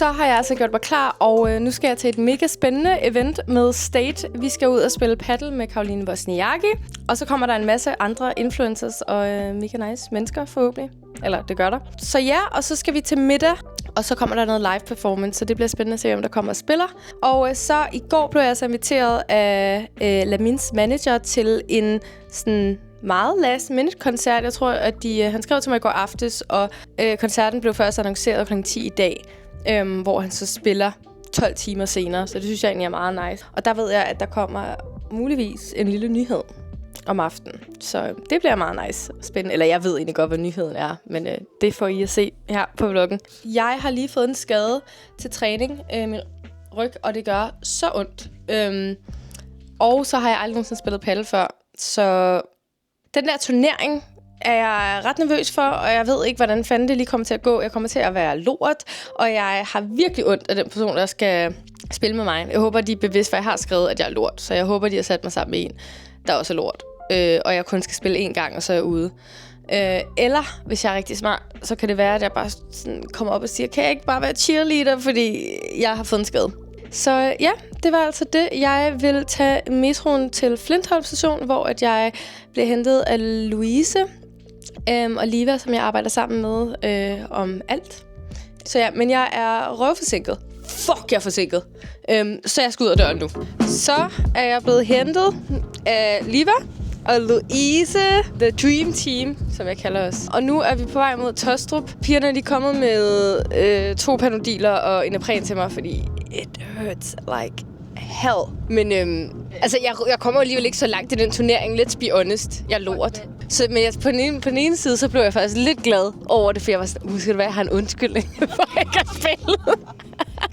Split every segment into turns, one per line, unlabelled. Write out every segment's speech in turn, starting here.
så har jeg altså gjort mig klar, og nu skal jeg til et mega spændende event med State. Vi skal ud og spille paddle med Caroline Wozniacki, og så kommer der en masse andre influencers og mega nice mennesker forhåbentlig. Eller det gør der. Så ja, og så skal vi til middag, og så kommer der noget live performance, så det bliver spændende at se, om der kommer og spiller. Og så i går blev jeg så inviteret af Lamins manager til en sådan meget last-minute-koncert. Jeg tror, at han skrev til mig i går aftes, og koncerten blev først annonceret kl. 10 i dag, hvor han så spiller 12 timer senere. Så det synes jeg egentlig er meget nice. Og der ved jeg, at der kommer muligvis en lille nyhed om aftenen. Så det bliver meget nice spændende. Eller jeg ved egentlig godt, hvad nyheden er, men det får I at se her på vloggen. Jeg har lige fået en skade til træning, min ryg, og det gør så ondt. Og så har jeg aldrig nogensinde spillet paddle før. Så den der turnering er jeg ret nervøs for, og jeg ved ikke, hvordan fanden det lige kommer til at gå. Jeg kommer til at være lort, og jeg har virkelig ondt af den person, der skal spille med mig. Jeg håber, de er bevidst, for jeg har skrevet, at jeg er lort. Så jeg håber, de har sat mig sammen med en, der også er lort. Og jeg kun skal spille én gang, og så er jeg ude. Eller, hvis jeg er rigtig smart, så kan det være, at jeg bare sådan kommer op og siger, kan jeg ikke bare være cheerleader, fordi jeg har fået en skade. Så ja, det var altså det. Jeg vil tage metroen til Flintholm station, hvor at jeg bliver hentet af Louise og Liva, som jeg arbejder sammen med om alt. Så ja, men jeg er røvforsinket. Fuck, jeg er forsinket. Så jeg skal ud af døren nu. Så er jeg blevet hentet af Liva og Louise, the dream team, som jeg kalder os. Og nu er vi på vej mod Tostrup. Pigerne er lige kommet med 2 panodiler og en Ipren til mig, fordi it hurts like hell. Men altså, jeg kommer alligevel ikke så langt i den turnering. Let's be honest. Jeg er lort. Så, men på den ene side, så blev jeg faktisk lidt glad over det, for jeg var sådan, måske det være, jeg har en undskyldning for at ikke have spillet.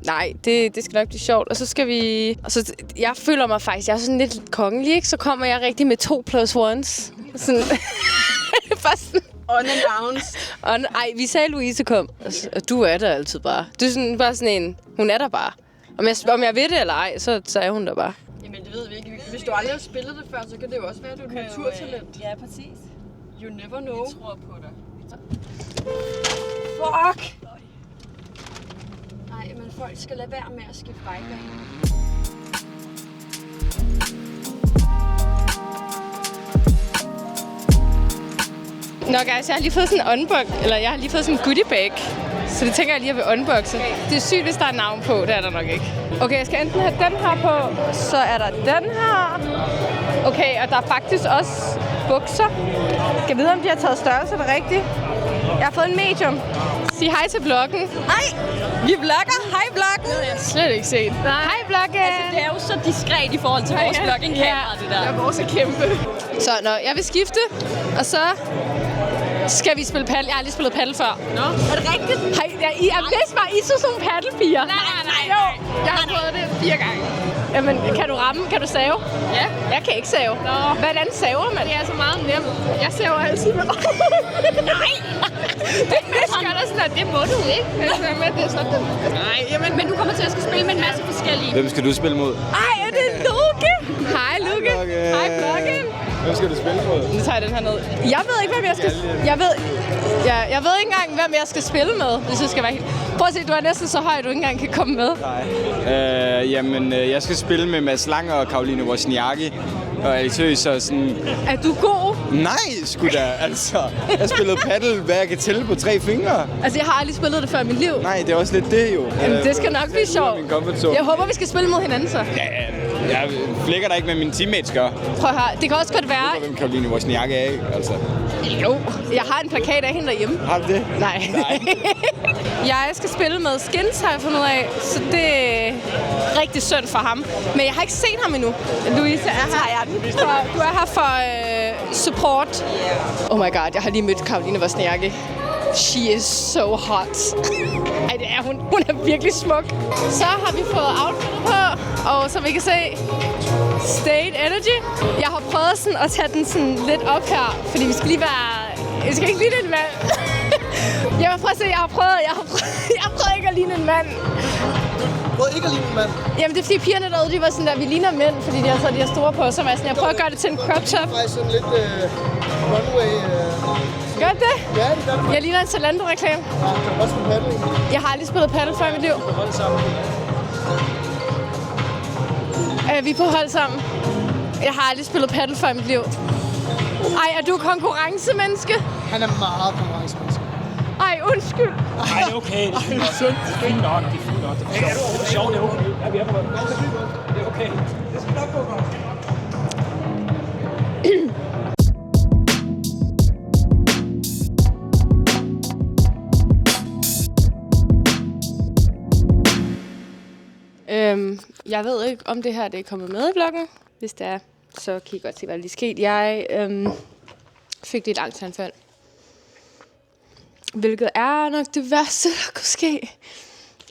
Nej, det skal nok blive sjovt. Og så skal vi... Altså, jeg føler mig faktisk... Jeg er sådan lidt kongelig, ikke? Så kommer jeg rigtig med 2+1's. Sådan... Bare sådan... Unannounced. Ej, vi sagde, Louise kom. Og du er der altid bare. Du er sådan, bare sådan en... Hun er der bare. Om jeg ved det eller ej, så er hun der bare.
Jamen, det ved vi ikke. Hvis du aldrig har spillet det før, så kan det jo også være, at du er et naturtalent.
Ja, præcis.
You never know.
Jeg tror på dig.
Fuck! Nej, men folk skal lade være med at skifte vejbane.
Nå guys, jeg har lige fået sådan en jeg har lige fået sådan en goodie bag. Så det tænker jeg lige at vil unboxe. Det er sygt, hvis der er navn på. Det er der nok ikke. Okay, jeg skal enten have den her på, så er der den her. Okay, og der er faktisk også bukser. Skal jeg vide, om de har taget størrelse, det rigtigt? Jeg har fået en medium. Sig hej til vloggen.
Hej! Vi vlogger. Hej vloggen.
Det har jeg slet ikke set. Nej. Hej vloggen.
Altså, det er jo så diskret i forhold til vores vlogging-kamera, det der.
Ja, vores er kæmpe. Så jeg vil skifte, og så skal vi spille paddle. Jeg har lige spillet paddle før.
Nå, er det rigtigt?
Hej, jeg vidste bare, I så sådan nogle paddelpiger.
Nej.
Jo, jeg har prøvet det 4 gange. Jamen, kan du ramme? Kan du save?
Ja.
Jeg kan ikke save.
Nå.
Hvordan saver man?
Det er så meget nemt. Jeg saver altid med Nej! Det gør der sådan, at det må du ikke. Det er sådan, nej, jamen, men du kommer til at skal spille med en masse forskellige.
Hvem skal du spille mod?
Ej, er det Luke? Hej, Luke. Hej, vloggen.
Hvem skal du spille mod?
Nu tager jeg den her ned. Jeg ved ikke, hvem jeg skal... Jeg ved ikke engang, hvem jeg skal spille med, hvis jeg skal være helt... Prøv at se, du er næsten så høj, du ikke engang kan komme med.
Nej. Jeg skal spille med Mads Lang og Caroline Wozniacki. Og er seriøst så sådan...
Er du god?
Nej, sgu da. Altså, jeg spillede paddle, hvad jeg kan tælle på 3 fingre.
Altså, jeg har aldrig spillet det før i mit liv.
Nej, det er også lidt det jo.
Jamen, det skal nok blive sjovt. Jeg håber, vi skal spille mod hinanden så.
Ja, jeg flækker der ikke med mine teammates gør.
Prøv at høre, det kan også godt være...
Jeg ved, hvem Caroline Wozniacki er, ikke? Altså.
Jo, jeg har en plakat af hende derhjemme.
Har du det?
Nej. Jeg skal spille med Skins, har jeg fundet ud af, så det er rigtig synd for ham. Men jeg har ikke set ham endnu. Louise er her. Du er her for support. Oh my god, jeg har lige mødt Caroline Wozniacki. She is so hot. Ej, det er hun. Hun er virkelig smuk. Så har vi fået outfittet på, og som I kan se, State Energy. Jeg har prøvet sådan at tage den sådan lidt op her, fordi vi skal lige være... Jeg skal ikke ligne en mand. Jeg vil prøve at se, jeg har prøvet ikke at ligne en mand.
Prøv ikke at ligne en mand.
Jamen, det er fordi pigerne derude, de var sådan der, vi ligner mænd, fordi de har taget de her store på. Så jeg prøver at gøre det til en crop top.
Det er faktisk sådan lidt runway
Gør det?
Ja, det gør det.
Jeg ligner en Zalando-reklame.
Ja, kan du også spille paddle?
Jeg har aldrig spillet paddle før i mit liv.
Hold sammen.
Vi er på hold sammen. Jeg har aldrig spillet paddle før i mit liv. Ej, er du konkurrencemenneske?
Han er meget konkurrencemenneske.
Ej, undskyld.
Nej, det er okay. Det er fint nok. Det er fint nok. Det er fint nok. Det er sjovt. Det er okay. Ja, vi er på det. Det er okay. Det skal nok gå godt.
Jeg ved ikke, om det her det er kommet med i vloggen. Hvis det er, så kan I godt se, hvad der lige skete. Jeg fik lidt angstanfald. Hvilket er nok det værste, der kunne ske.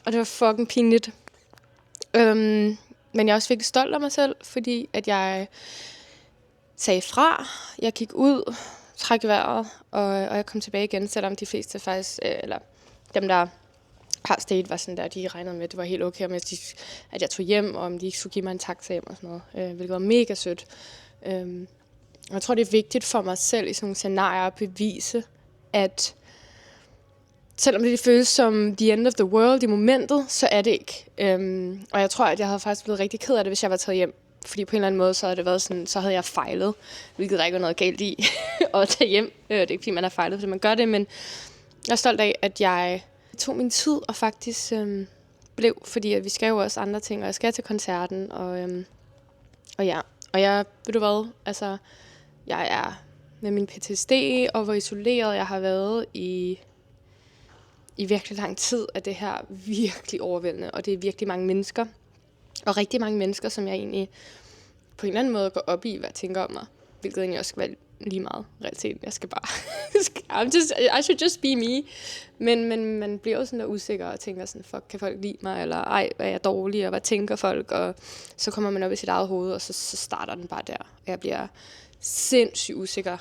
Og det var fucking pinligt. Men jeg er også virkelig stolt af mig selv, fordi at jeg sagde fra. Jeg gik ud, trak vejret, og jeg kom tilbage igen, selvom de fleste faktisk, eller dem der har state var sådan der, de regnede med, at det var helt okay, at jeg tog hjem, og om de ikke skulle give mig en taxa hjem og sådan noget, hvilket var mega sødt. Jeg tror, det er vigtigt for mig selv i sådan nogle scenarier at bevise, at selvom det føles som the end of the world i momentet, så er det ikke. Og jeg tror, at jeg havde faktisk blevet rigtig ked af det, hvis jeg var taget hjem. Fordi på en eller anden måde, så havde det været sådan, så havde jeg fejlet, hvilket der ikke var noget galt i at tage hjem. Det er ikke fordi, man har fejlet, fordi man gør det, men jeg er stolt af, at jeg tog min tid og faktisk blev, fordi at vi skal jo også andre ting, og jeg skal til koncerten, og ja. Og jeg, ved du hvad, altså, jeg er med min PTSD, og hvor isoleret jeg har været i virkelig lang tid, at det her virkelig overvældende, og det er virkelig mange mennesker, og rigtig mange mennesker, som jeg egentlig på en eller anden måde går op i, hvad jeg tænker om mig, hvilket egentlig også skal være lige meget realiteten. Jeg skal bare, I should just be me. Men man bliver jo sådan der usikker og tænker sådan, fuck, kan folk lide mig, eller ej, er jeg dårlig, og hvad tænker folk, og så kommer man op i sit eget hoved, og så starter den bare der. Jeg bliver sindssygt usikker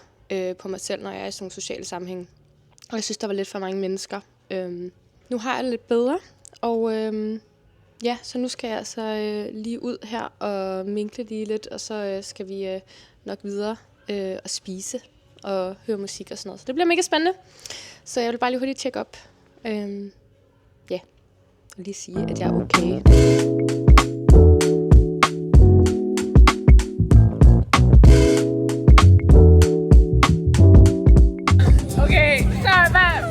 på mig selv, når jeg er i sådan nogle sociale sammenhæng. Og jeg synes, der var lidt for mange mennesker. Nu har jeg det lidt bedre, og ja, så nu skal jeg altså lige ud her og minkle lige lidt, og så skal vi nok videre og spise og høre musik og sådan noget. Så det bliver mega spændende. Så jeg vil bare lige hurtigt tjekke op. Ja, og lige sige, at jeg er okay.
Okay, så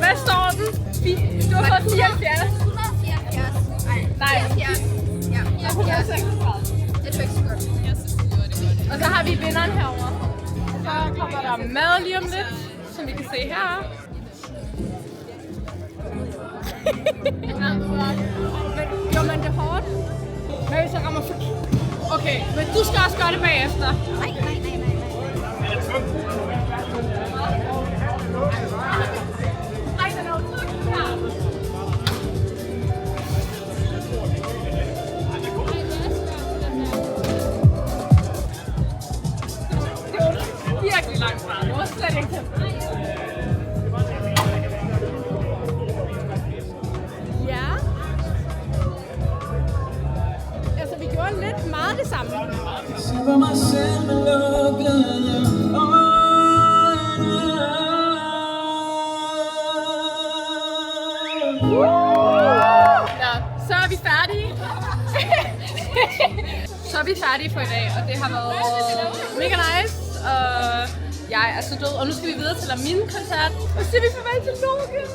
hvad står den? Du har fået 74.
174.
Nej.
74. Ja.
136.
Det er ikke så godt.
Og så har vi vinderen herovre. Så kommer der mad lige om lidt, som vi kan se her. Men det er hårdt. Hvad hvis jeg rammer forkert? Okay, men du skal også gøre det bagefter.
Nej.
Ej, den er jo fucking klar. Virkelig langt fra. Det var slet ikke til. Ja. Altså, vi gjorde lidt meget det samme. Nå, så er vi færdige. Så er vi færdige for i dag, og det har været mega nice. Og jeg er så død, og nu skal vi videre til min koncert. Og så siger vi farvel til Logan.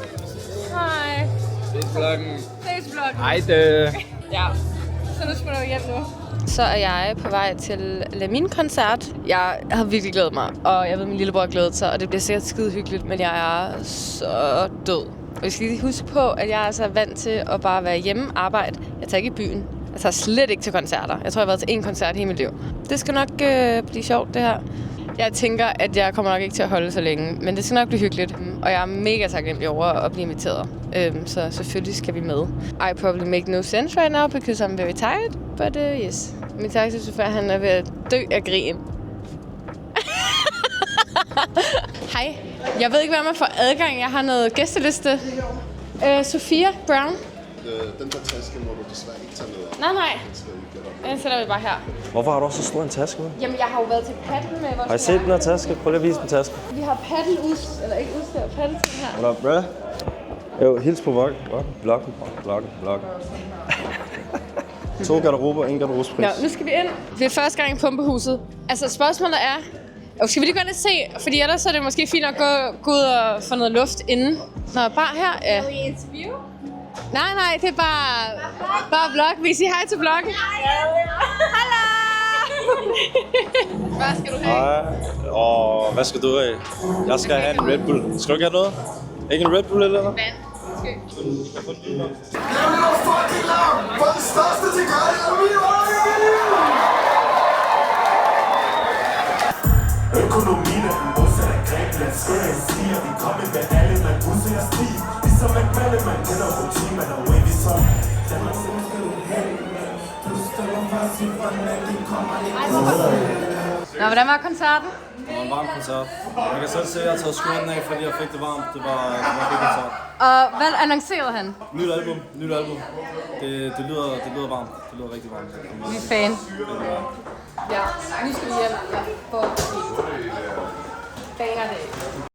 Hej. Ses vloggen.
Hej det.
Ja, så nu skal du hjem nu.
Så er jeg på vej til min koncert. Jeg har virkelig glædet mig, og jeg ved, at min lillebror har glædet sig, og det bliver sikkert skide hyggeligt, men jeg er så død. Og jeg skal lige huske på, at jeg er altså vant til at bare være hjemme, arbejde. Jeg tager ikke i byen. Jeg tager slet ikke til koncerter. Jeg tror, jeg har været til én koncert hele mit liv. Det skal nok blive sjovt, det her. Jeg tænker, at jeg kommer nok ikke til at holde så længe, men det skal nok blive hyggeligt. Og jeg er mega taknemmelig over at blive inviteret. Så selvfølgelig skal vi med. I probably make no sense right now, because I'm very tired. But yes. Min taxichauffør, han er ved at dø af grin. Hej. Jeg ved ikke, hvad man får adgang. Jeg har noget gæsteliste. Sofia Brown.
Den der taske må du desværre ikke tage med.
Nej. Den sætter vi bare her.
Hvorfor har du også så stor en taske med?
Jamen, jeg har jo været til paddle med vores...
Har I set den her taske? Prøv lige at vise den taske.
Vi har eller ikke udstyr, paddelting her.
What up, bro? Jo, hils på vloggen. 2 garderober, 1 garderobespris.
Ja, nu skal vi ind. Det er første gang i Pumpehuset. Altså, spørgsmålet er... Skal vi lige gå ind og se? Fordi ellers er det måske fint at gå ud og få noget luft inden. Nå, bare her. Ja.
Vil I interview?
Nej, det er bare vlog. Vil I sige hej til vloggen? Hallo! Hvad skal du have?
Hej. Og hvad skal du have? Jeg skal have en Red Bull. Skal du ikke have noget? Ikke en Red Bull eller noget?
Vand.
Økonomien er den modsat af Grækenland. Skæring stiger, vi kommer med alle, man busser og stiv. Ligesom McMahon, man kender rutin, man er wavy som. Danmark selv skal du have, du stiller fast i fornægning, kommer ikke.
Nå, hvordan var koncerten?
Det var en varm koncert. Jeg kan selv se, at jeg har taget skjorten af, fordi jeg fik det varmt. Det var en god koncert.
Og hvad annoncerede han?
Nyt album. Det lyder varmt. Det lyder rigtig varmt.
Vi er fan.
Ja, nu skal vi hjem. Ja, for banger det.